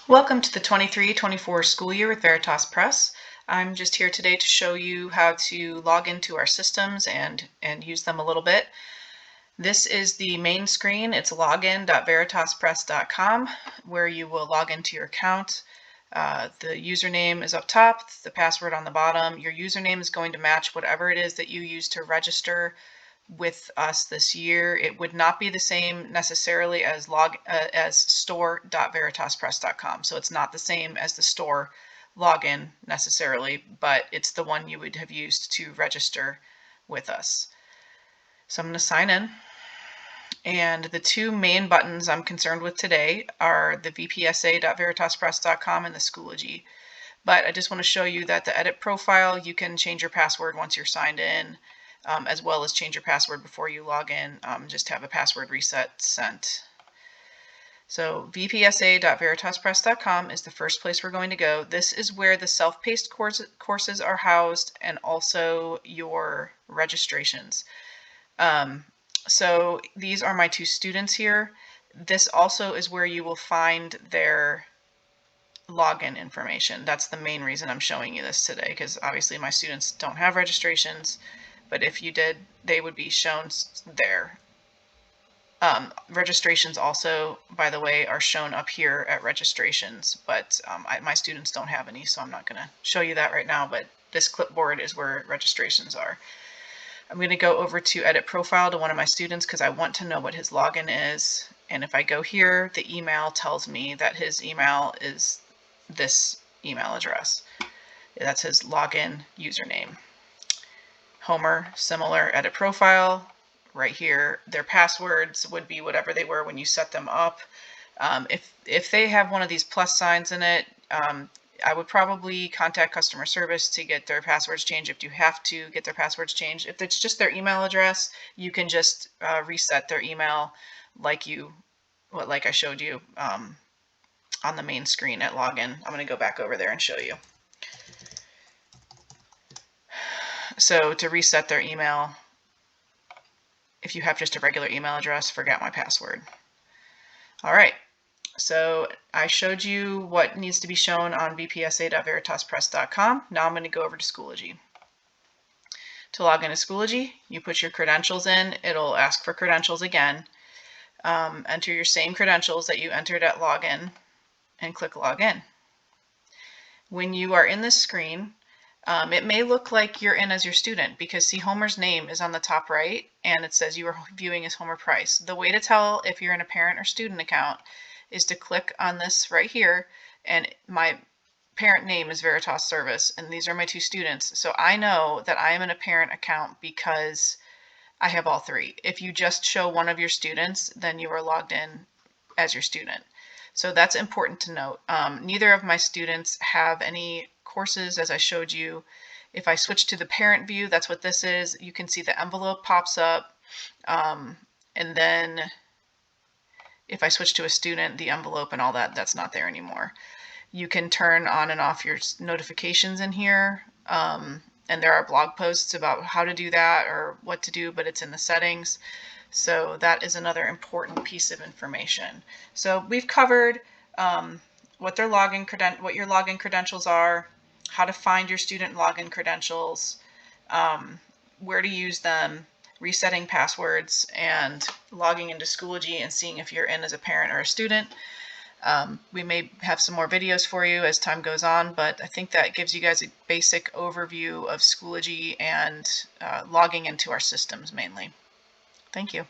Welcome to the 23-24 school year with Veritas Press. I'm just here today to show you how to log into our systems and use them a little bit. This is the main screen. It's login.veritaspress.com where you will log into your account. The username is up top, the password on the bottom. Your username is going to match whatever it is that you use to register with us this year. It would not be the same necessarily as store.veritaspress.com. So it's not the same as the store login necessarily, but it's the one you would have used to register with us. So I'm going to sign in. And the two main buttons I'm concerned with today are the vpsa.veritaspress.com and the Schoology. But I just want to show you that the edit profile, you can change your password once you're signed in. As well as change your password before you log in, just have a password reset sent. So vpsa.veritaspress.com is the first place we're going to go. This is where the self-paced courses are housed and also your registrations. So these are my two students here. This also is where you will find their login information. That's the main reason I'm showing you this today, because obviously my students don't have registrations. But if you did, they would be shown there. Registrations also, by the way, are shown up here at registrations, but my students don't have any, so I'm not going to show you that right now, but this clipboard is where registrations are. I'm going to go over to edit profile to one of my students because I want to know what his login is, and if I go here, the email tells me that his email is this email address. That's his login username. Homer, similar, edit profile. Right here, their passwords would be whatever they were when you set them up. If they have one of these plus signs in it, I would probably contact customer service to get their passwords changed if you have to get their passwords changed. If it's just their email address, you can just reset their email like I showed you on the main screen at login. I'm going to go back over there and show you. So to reset their email, if you have just a regular email address, forget my password. All right, so I showed you what needs to be shown on vpsa.veritaspress.com. Now I'm going to go over to Schoology. To log into Schoology, you put your credentials in. It'll ask for credentials again. Enter your same credentials that you entered at login and click Login. When you are in this screen, it may look like you're in as your student because see Homer's name is on the top right and it says you are viewing as Homer Price. The way to tell if you're in a parent or student account is to click on this right here, and my parent name is Veritas Service and these are my two students. So I know that I am in a parent account because I have all three. If you just show one of your students, then you are logged in as your student. So that's important to note. Neither of my students have any courses, as I showed you. If I switch to the parent view, that's what this is. You can see the envelope pops up. And then if I switch to a student, the envelope and all that, that's not there anymore. You can turn on and off your notifications in here. And there are blog posts about how to do that or what to do, but it's in the settings. So that is another important piece of information. So we've covered what your login credentials are, how to find your student login credentials, where to use them, resetting passwords, and logging into Schoology and seeing if you're in as a parent or a student. We may have some more videos for you as time goes on, but I think that gives you guys a basic overview of Schoology and logging into our systems mainly. Thank you.